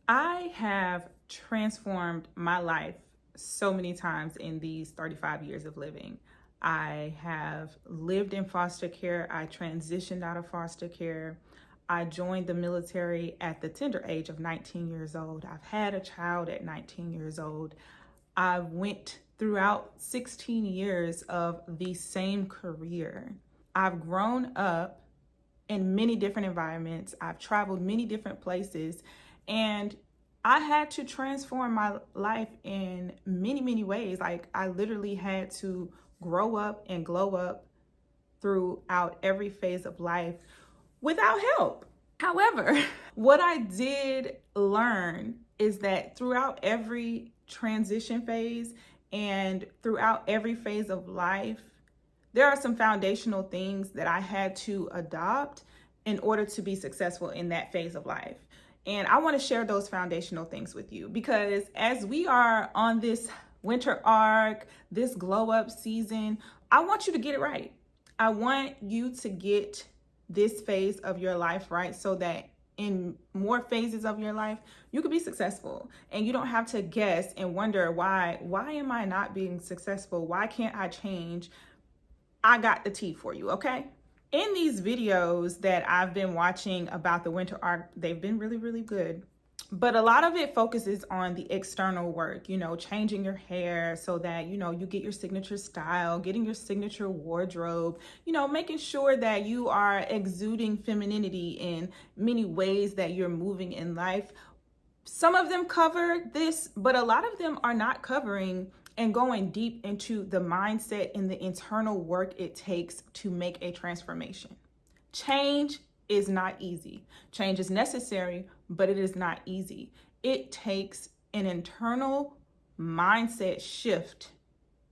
I have transformed my life so many times in these 35 years of living. I have lived in foster care. I transitioned out of foster care. I joined the military at the tender age of 19 years old. I've had a child at 19 years old. I went throughout 16 years of the same career. I've grown up in many different environments. I've traveled many different places, and I had to transform my life in many, many ways. Like, I literally had to grow up and glow up throughout every phase of life without help. However, what I did learn is that throughout every transition phase and throughout every phase of life, there are some foundational things that I had to adopt in order to be successful in that phase of life. And I want to share those foundational things with you because as we are on this winter arc, this glow up season, I want you to get it right. I want you to get this phase of your life right so that in more phases of your life, you can be successful and you don't have to guess and wonder why am I not being successful? Why can't I change? I got the tea for you, okay? In these videos that I've been watching about the winter arc, they've been really, really good. But a lot of it focuses on the external work, changing your hair so that, you get your signature style, getting your signature wardrobe, making sure that you are exuding femininity in many ways that you're moving in life. Some of them cover this, but a lot of them are not covering and going deep into the mindset and the internal work it takes to make a transformation. Change is not easy. Change is necessary, but it is not easy. It takes an internal mindset shift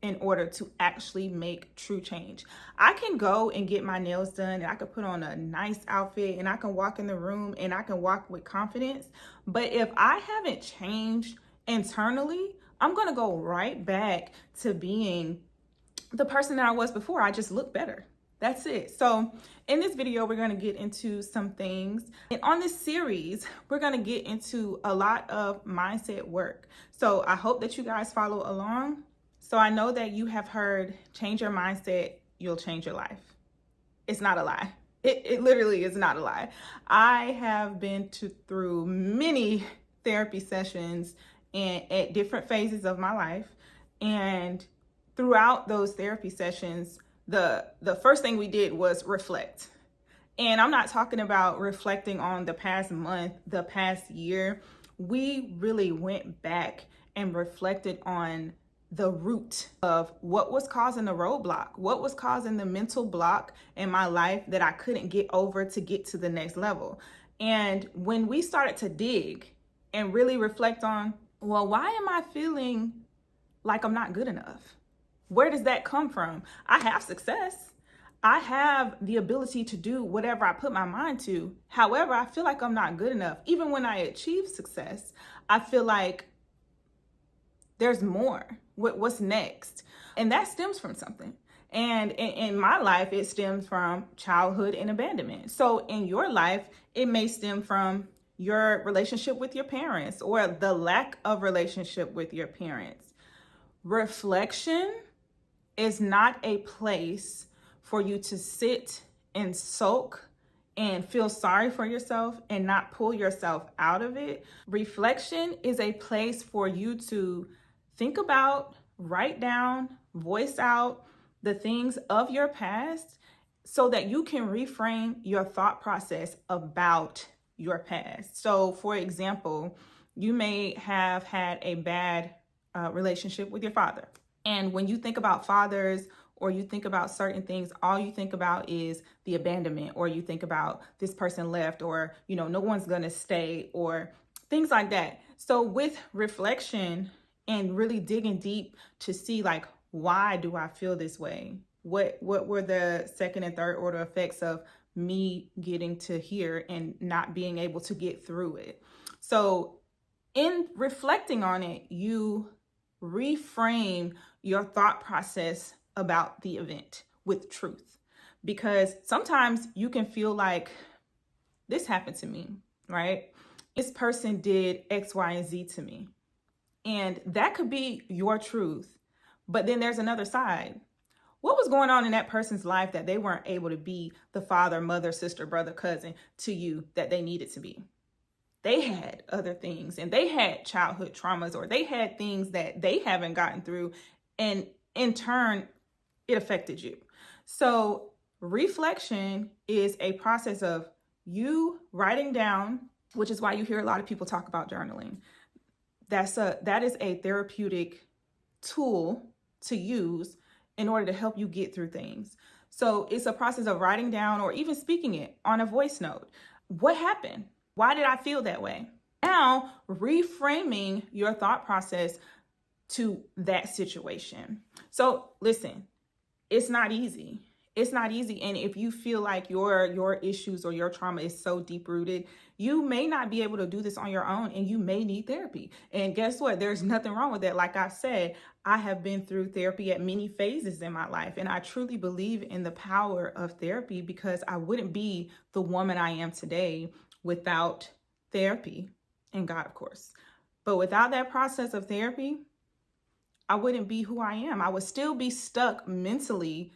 in order to actually make true change. I can go and get my nails done and I can put on a nice outfit and I can walk in the room and I can walk with confidence. But if I haven't changed internally, I'm gonna go right back to being the person that I was before. I just look better. That's it. So in this video, we're gonna get into some things. And on this series, we're gonna get into a lot of mindset work. So I hope that you guys follow along. So I know that you have heard, change your mindset, you'll change your life. It's not a lie. It literally is not a lie. I have been through many therapy sessions and at different phases of my life. And throughout those therapy sessions, the first thing we did was reflect. And I'm not talking about reflecting on the past month, the past year. We really went back and reflected on the root of what was causing the roadblock, what was causing the mental block in my life that I couldn't get over to get to the next level. And when we started to dig and really reflect on, well, why am I feeling like I'm not good enough? Where does that come from? I have success. I have the ability to do whatever I put my mind to. However, I feel like I'm not good enough. Even when I achieve success, I feel like there's more. What's next? And that stems from something. And in my life, it stems from childhood and abandonment. So in your life, it may stem from your relationship with your parents or the lack of relationship with your parents. Reflection is not a place for you to sit and sulk and feel sorry for yourself and not pull yourself out of it. Reflection is a place for you to think about, write down, voice out the things of your past so that you can reframe your thought process about your past. So for example, you may have had a bad relationship with your father. And when you think about fathers or you think about certain things, all you think about is the abandonment, or you think about this person left, or, no one's gonna stay, or things like that. So with reflection and really digging deep to see, like, why do I feel this way? What were the second and third order effects of me getting to here and not being able to get through it? So in reflecting on it, you reframe your thought process about the event with truth. Because sometimes you can feel like this happened to me, right? this person did X, Y, and Z to me. And that could be your truth. But then there's another side. What was going on in that person's life that they weren't able to be the father, mother, sister, brother, cousin to you that they needed to be? They had other things, and they had childhood traumas, or they had things that they haven't gotten through. And in turn, it affected you. So reflection is a process of you writing down, which is why you hear a lot of people talk about journaling. That is a therapeutic tool to use in order to help you get through things. So it's a process of writing down or even speaking it on a voice note. What happened? Why did I feel that way? Now, reframing your thought process to that situation. So listen, it's not easy. It's not easy. And if you feel like your issues or your trauma is so deep rooted, you may not be able to do this on your own, and you may need therapy. And guess what? There's nothing wrong with that. Like I said, I have been through therapy at many phases in my life, and I truly believe in the power of therapy, because I wouldn't be the woman I am today without therapy and God, of course. But without that process of therapy, I wouldn't be who I am. I would still be stuck mentally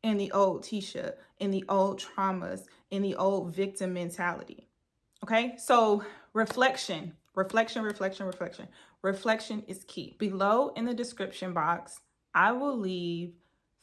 in the old Tisha, in the old traumas, in the old victim mentality. Okay, so reflection is key. Below in the description box, I will leave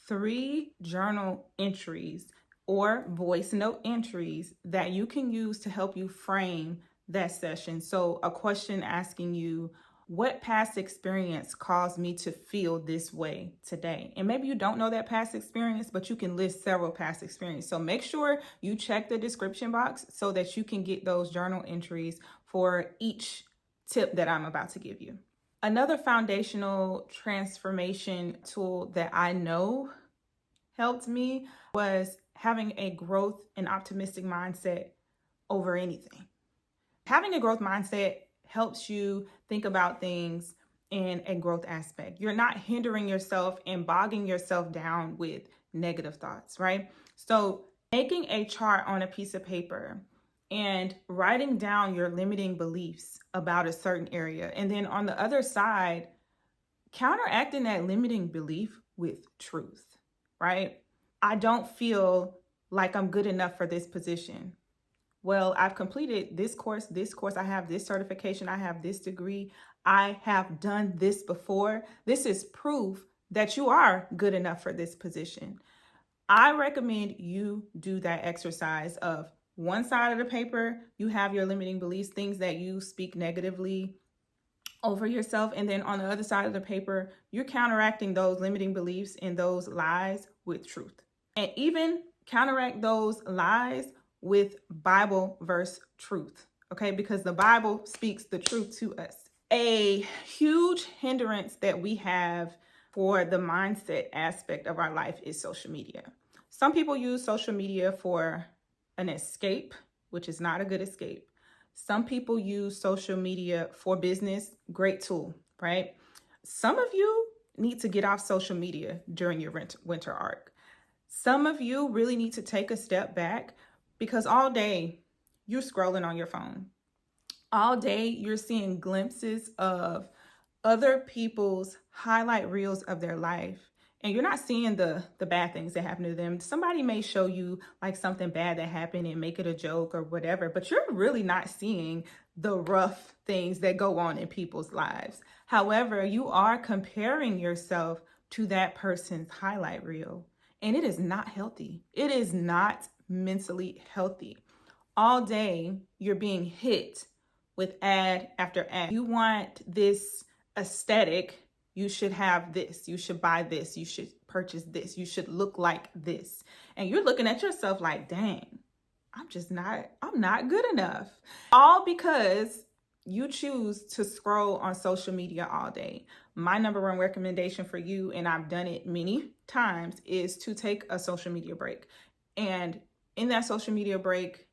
3 journal entries or voice note entries that you can use to help you frame that session. So a question asking you, what past experience caused me to feel this way today? And maybe you don't know that past experience, but you can list several past experiences. So make sure you check the description box so that you can get those journal entries for each tip that I'm about to give you. Another foundational transformation tool that I know helped me was having a growth and optimistic mindset over anything. Having a growth mindset helps you think about things in a growth aspect. You're not hindering yourself and bogging yourself down with negative thoughts, right? So making a chart on a piece of paper and writing down your limiting beliefs about a certain area. And then on the other side, counteracting that limiting belief with truth, right? I don't feel like I'm good enough for this position. Well, I've completed this course, I have this certification, I have this degree, I have done this before. This is proof that you are good enough for this position. I recommend you do that exercise of one side of the paper, you have your limiting beliefs, things that you speak negatively over yourself. And then on the other side of the paper, you're counteracting those limiting beliefs and those lies with truth. And even counteract those lies with Bible verse truth, okay? Because the Bible speaks the truth to us. A huge hindrance that we have for the mindset aspect of our life is social media. Some people use social media for an escape, which is not a good escape. Some people use social media for business, great tool, right? Some of you need to get off social media during your winter arc. Some of you really need to take a step back, because all day you're scrolling on your phone. All day you're seeing glimpses of other people's highlight reels of their life. And you're not seeing the bad things that happen to them. Somebody may show you like something bad that happened and make it a joke or whatever, but you're really not seeing the rough things that go on in people's lives. However, you are comparing yourself to that person's highlight reel. And it is not healthy. It is not mentally healthy. All day, you're being hit with ad after ad. You want this aesthetic, you should have this, you should buy this, you should purchase this, you should look like this. And you're looking at yourself like, dang, I'm not good enough. All because you choose to scroll on social media all day. My number one recommendation for you, and I've done it many times, is to take a social media break. And in that social media break,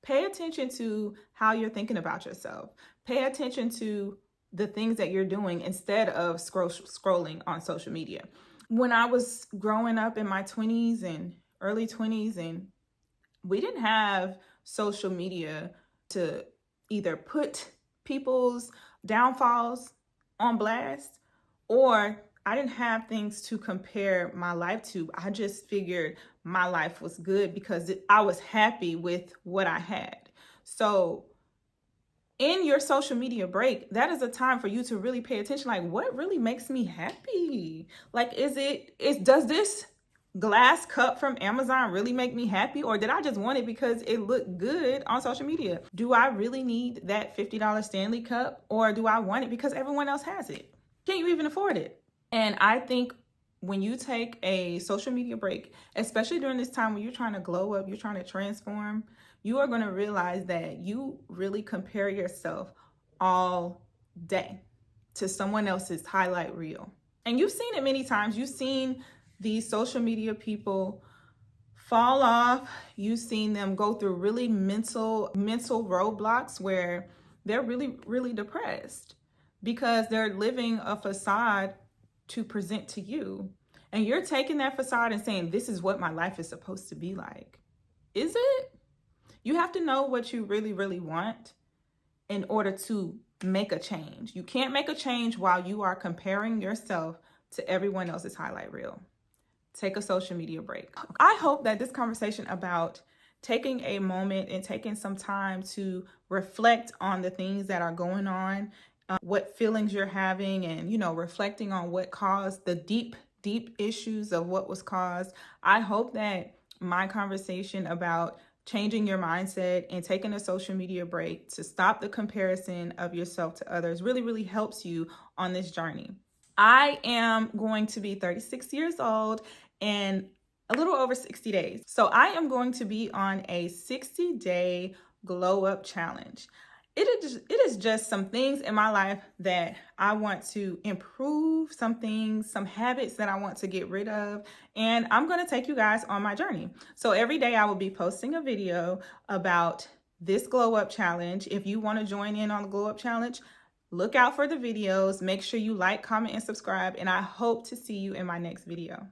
pay attention to how you're thinking about yourself. Pay attention to the things that you're doing instead of scrolling on social media. When I was growing up in my 20s and early 20s, and we didn't have social media to either put people's downfalls on blast, or I didn't have things to compare my life to. I just figured my life was good because I was happy with what I had. So in your social media break, that is a time for you to really pay attention. Like, what really makes me happy? Like, does this glass cup from Amazon really make me happy? Or did I just want it because it looked good on social media? Do I really need that $50 Stanley cup? Or do I want it because everyone else has it? Can you even afford it? And I think when you take a social media break, especially during this time when you're trying to glow up, you're trying to transform, you are going to realize that you really compare yourself all day to someone else's highlight reel. And you've seen it many times. You've seen these social media people fall off. You've seen them go through really mental roadblocks where they're really, really depressed because they're living a facade to present to you. And you're taking that facade and saying, this is what my life is supposed to be like. Is it? You have to know what you really, really want in order to make a change. You can't make a change while you are comparing yourself to everyone else's highlight reel. Take a social media break. I hope that this conversation about taking a moment and taking some time to reflect on the things that are going on, what feelings you're having, and, reflecting on what caused the deep issues of what was caused. I hope that my conversation about changing your mindset and taking a social media break to stop the comparison of yourself to others really, really helps you on this journey. I am going to be 36 years old in a little over 60 days. So I am going to be on a 60-day glow up challenge. It is just some things in my life that I want to improve, some things, some habits that I want to get rid of, and I'm going to take you guys on my journey. So every day I will be posting a video about this glow up challenge. If you want to join in on the glow up challenge, look out for the videos. Make sure you like, comment, and subscribe, and I hope to see you in my next video.